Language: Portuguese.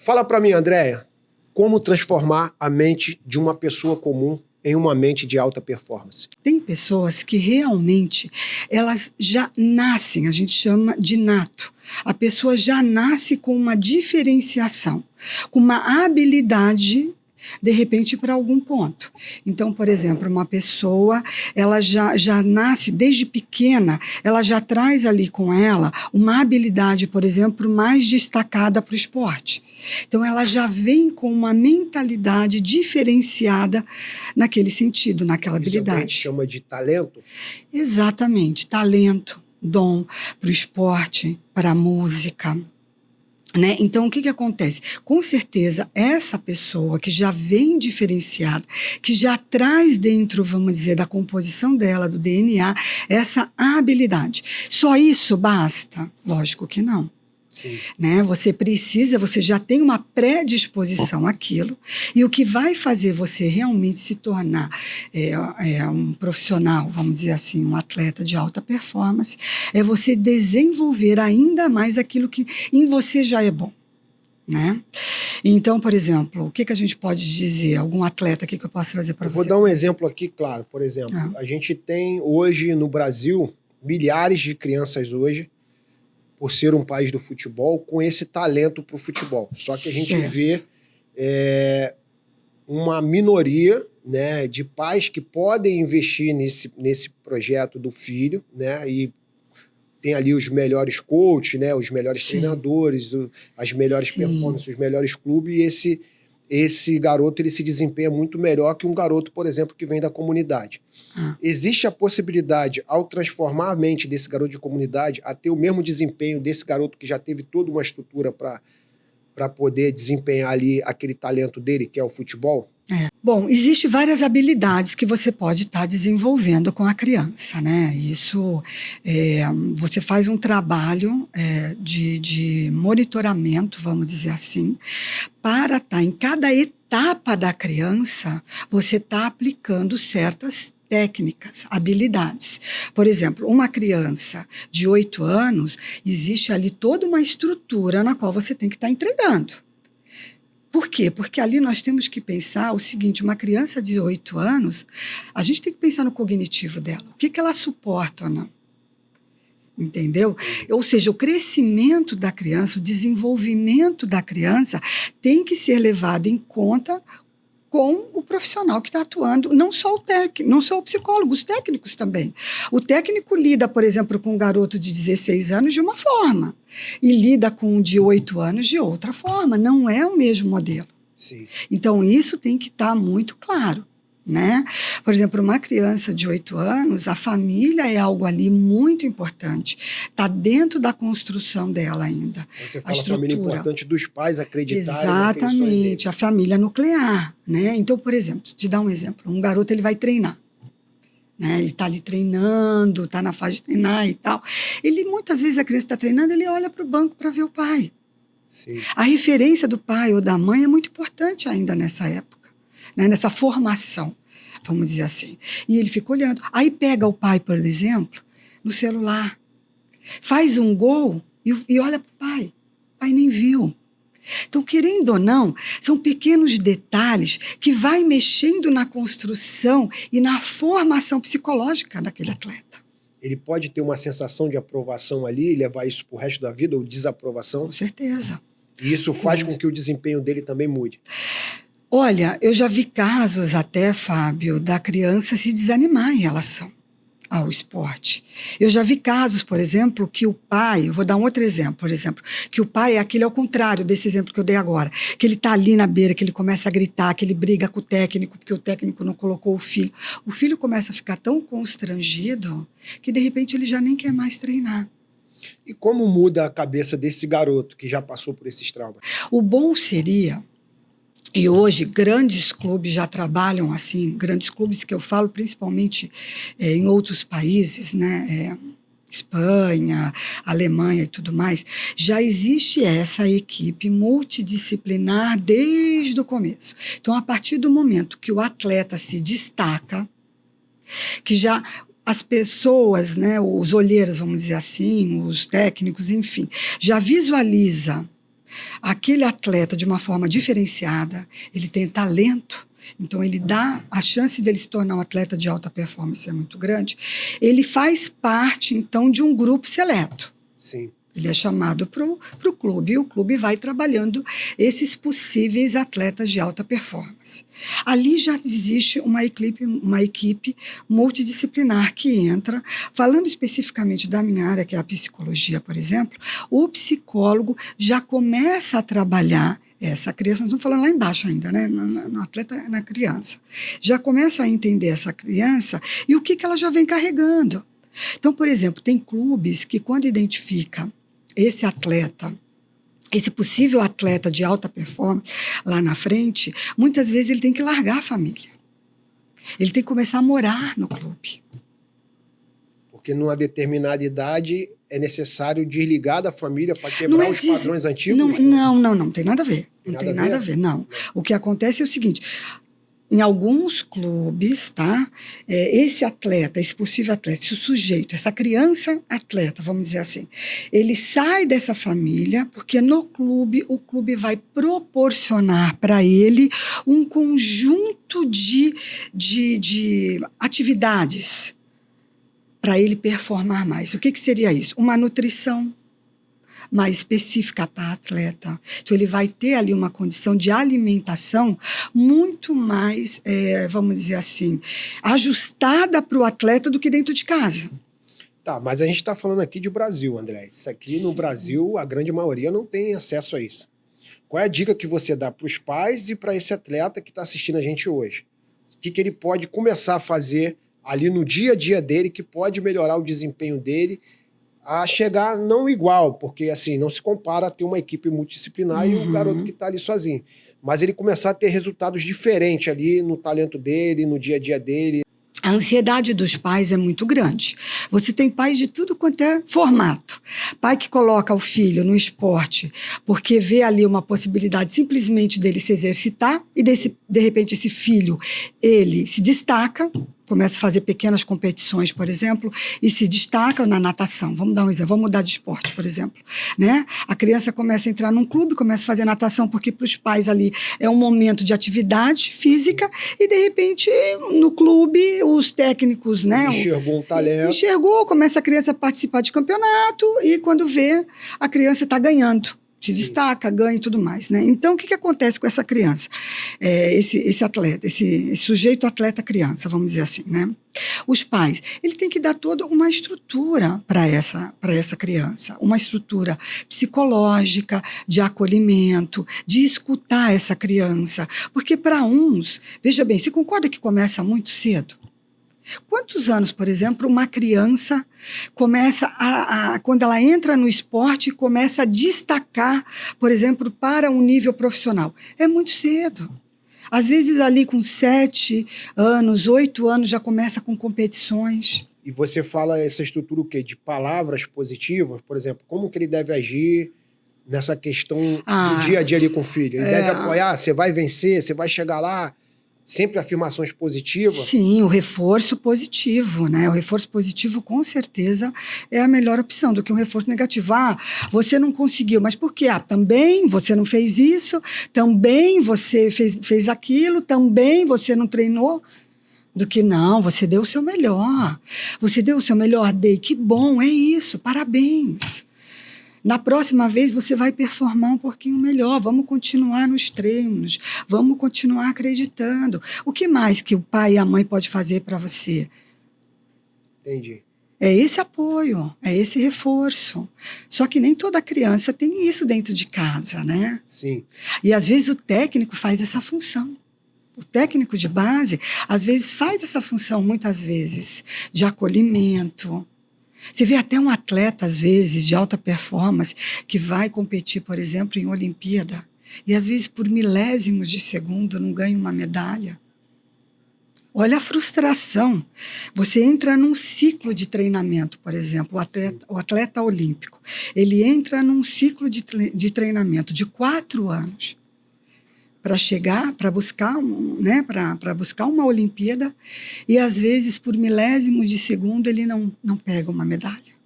Fala para mim, Andréia, como transformar a mente de uma pessoa comum em uma mente de alta performance? Tem pessoas que realmente, elas já nascem, a gente chama de nato. A pessoa já nasce com uma diferenciação, com uma habilidade, de repente, para algum ponto. Então, por exemplo, uma pessoa, ela já nasce desde pequena, ela já traz ali com ela uma habilidade, por exemplo, mais destacada para o esporte. Então, ela já vem com uma mentalidade diferenciada naquele sentido, naquela habilidade. Isso a gente chama de talento? Exatamente, talento, dom para o esporte, para a música. Né? Então, o que acontece? Com certeza, essa pessoa que já vem diferenciada, que já traz dentro, vamos dizer, da composição dela, do DNA, essa habilidade. Só isso basta? Lógico que não. Sim. Né? Você já tem uma predisposição àquilo, e o que vai fazer você realmente se tornar um profissional, vamos dizer assim, um atleta de alta performance, é você desenvolver ainda mais aquilo que em você já é bom. Né? Então, por exemplo, o que a gente pode dizer? Algum atleta aqui que eu posso trazer para você? Vou dar um exemplo aqui, claro. Por exemplo, a gente tem hoje no Brasil milhares de crianças hoje, por ser um país do futebol, com esse talento para o futebol. Só que a gente vê uma minoria, né, de pais que podem investir nesse projeto do filho, né, e tem ali os melhores coaches, né, os melhores treinadores, as melhores performances, os melhores clubes, e esse garoto ele se desempenha muito melhor que um garoto, por exemplo, que vem da comunidade. Existe a possibilidade, ao transformar a mente desse garoto de comunidade, a ter o mesmo desempenho desse garoto que já teve toda uma estrutura para poder desempenhar ali aquele talento dele, que é o futebol? Bom, existem várias habilidades que você pode estar desenvolvendo com a criança, né? Isso, você faz um trabalho de monitoramento, vamos dizer assim, para estar em cada etapa da criança, você está aplicando certas técnicas, habilidades. Por exemplo, uma criança de 8 anos, existe ali toda uma estrutura na qual você tem que estar entregando. Por quê? Porque ali nós temos que pensar o seguinte, uma criança de 8 anos, a gente tem que pensar no cognitivo dela, o que ela suporta ou não. Entendeu? Ou seja, o crescimento da criança, o desenvolvimento da criança tem que ser levado em conta com o profissional que está atuando, não só o técnico, não só o psicólogo, os técnicos também. O técnico lida, por exemplo, com um garoto de 16 anos de uma forma e lida com um de 8 anos de outra forma, não é o mesmo modelo. Sim. Então, isso tem que estar muito claro. Né? Por exemplo, uma criança de 8 anos, a família é algo ali muito importante. Está dentro da construção dela ainda. Quando você fala a família importante dos pais acreditarem. Exatamente, a família nuclear. Né? Então, por exemplo, te dar um exemplo. Um garoto ele vai treinar. Né? Ele está ali treinando, está na fase de treinar e tal. Muitas vezes a criança está treinando, ele olha para o banco para ver o pai. Sim. A referência do pai ou da mãe é muito importante ainda nessa época. Né? Nessa formação. Vamos dizer assim. E ele fica olhando. Aí pega o pai, por exemplo, no celular. Faz um gol e olha para o pai. O pai nem viu. Então, querendo ou não, são pequenos detalhes que vai mexendo na construção e na formação psicológica daquele atleta. Ele pode ter uma sensação de aprovação ali e levar isso para o resto da vida, ou desaprovação? Com certeza. E isso faz com que o desempenho dele também mude? Olha, eu já vi casos até, Fábio, da criança se desanimar em relação ao esporte. Eu já vi casos, por exemplo, que o pai, eu vou dar um outro exemplo, por exemplo, que o pai é aquele ao contrário desse exemplo que eu dei agora, que ele está ali na beira, que ele começa a gritar, que ele briga com o técnico, porque o técnico não colocou o filho começa a ficar tão constrangido que de repente ele já nem quer mais treinar. E como muda a cabeça desse garoto que já passou por esses traumas? O bom seria... E hoje, grandes clubes já trabalham assim, grandes clubes que eu falo principalmente em outros países, né, Espanha, Alemanha e tudo mais, já existe essa equipe multidisciplinar desde o começo. Então, a partir do momento que o atleta se destaca, que já as pessoas, né, os olheiros, vamos dizer assim, os técnicos, enfim, já visualiza aquele atleta, de uma forma diferenciada, ele tem talento, então ele dá a chance dele se tornar um atleta de alta performance é muito grande, ele faz parte, então, de um grupo seleto. Sim. Ele é chamado para o clube, e o clube vai trabalhando esses possíveis atletas de alta performance. Ali já existe uma equipe multidisciplinar que entra, falando especificamente da minha área, que é a psicologia, por exemplo, o psicólogo já começa a trabalhar essa criança, nós estamos falando lá embaixo ainda, né? No atleta, na criança. Já começa a entender essa criança e o que ela já vem carregando. Então, por exemplo, tem clubes que, quando identifica esse atleta, esse possível atleta de alta performance lá na frente, muitas vezes ele tem que largar a família. Ele tem que começar a morar no clube. Porque numa determinada idade é necessário desligar da família para quebrar os padrões antigos? Não tem nada a ver. Não tem nada a ver, não. O que acontece é o seguinte: em alguns clubes, tá? Esse atleta, esse possível atleta, esse sujeito, essa criança atleta, vamos dizer assim, ele sai dessa família porque no clube, o clube vai proporcionar para ele um conjunto de atividades para ele performar mais. O que seria isso? Uma nutrição mais específica para atleta. Então, ele vai ter ali uma condição de alimentação muito mais, vamos dizer assim, ajustada para o atleta do que dentro de casa. Tá, mas a gente está falando aqui de Brasil, André. Isso aqui no Brasil, a grande maioria não tem acesso a isso. Qual é a dica que você dá para os pais e para esse atleta que está assistindo a gente hoje? O que ele pode começar a fazer ali no dia a dia dele, que pode melhorar o desempenho dele, a chegar não igual, porque assim, não se compara a ter uma equipe multidisciplinar e o garoto que está ali sozinho. Mas ele começar a ter resultados diferentes ali no talento dele, no dia a dia dele. A ansiedade dos pais é muito grande. Você tem pais de tudo quanto é formato. Pai que coloca o filho no esporte porque vê ali uma possibilidade simplesmente dele se exercitar e de repente esse filho, ele se destaca, começa a fazer pequenas competições, por exemplo, e se destaca na natação. Vamos dar um exemplo, vamos mudar de esporte, por exemplo. Né? A criança começa a entrar num clube, começa a fazer natação, porque para os pais ali é um momento de atividade física, e de repente, no clube, os técnicos, né? Enxergou um talento. Enxergou, começa a criança a participar de campeonato, e quando vê, a criança está ganhando. Se destaca, ganha e tudo mais, né? Então, o que acontece com essa criança? Esse atleta, esse sujeito atleta criança, vamos dizer assim, né? Os pais, ele tem que dar toda uma estrutura para essa criança, uma estrutura psicológica, de acolhimento, de escutar essa criança. Porque para uns, veja bem, você concorda que começa muito cedo? Quantos anos, por exemplo, uma criança começa quando ela entra no esporte, começa a destacar, por exemplo, para um nível profissional? É muito cedo. Às vezes ali com 7 anos, 8 anos, já começa com competições. E você fala essa estrutura o quê? De palavras positivas, por exemplo, como que ele deve agir nessa questão do dia a dia ali com o filho? Ele deve apoiar, você vai vencer, você vai chegar lá. Sempre afirmações positivas? Sim, o reforço positivo, né? O reforço positivo, com certeza, é a melhor opção do que um reforço negativo. Ah, você não conseguiu, mas por quê? Ah, também você não fez isso, também você fez aquilo, também você não treinou. Do que não, você deu o seu melhor. Você deu o seu melhor, Day, que bom, é isso, parabéns. Na próxima vez você vai performar um pouquinho melhor, vamos continuar nos treinos, vamos continuar acreditando. O que mais que o pai e a mãe podem fazer para você? Entendi. É esse apoio, é esse reforço. Só que nem toda criança tem isso dentro de casa, né? Sim. E às vezes o técnico faz essa função. O técnico de base, às vezes, faz essa função, muitas vezes, de acolhimento. Você vê até um atleta, às vezes, de alta performance, que vai competir, por exemplo, em Olimpíada, e às vezes por milésimos de segundo não ganha uma medalha. Olha a frustração. Você entra num ciclo de treinamento, por exemplo, o atleta olímpico. Ele entra num ciclo de treinamento de 4 anos para chegar, para buscar uma Olimpíada, e às vezes por milésimos de segundo ele não pega uma medalha.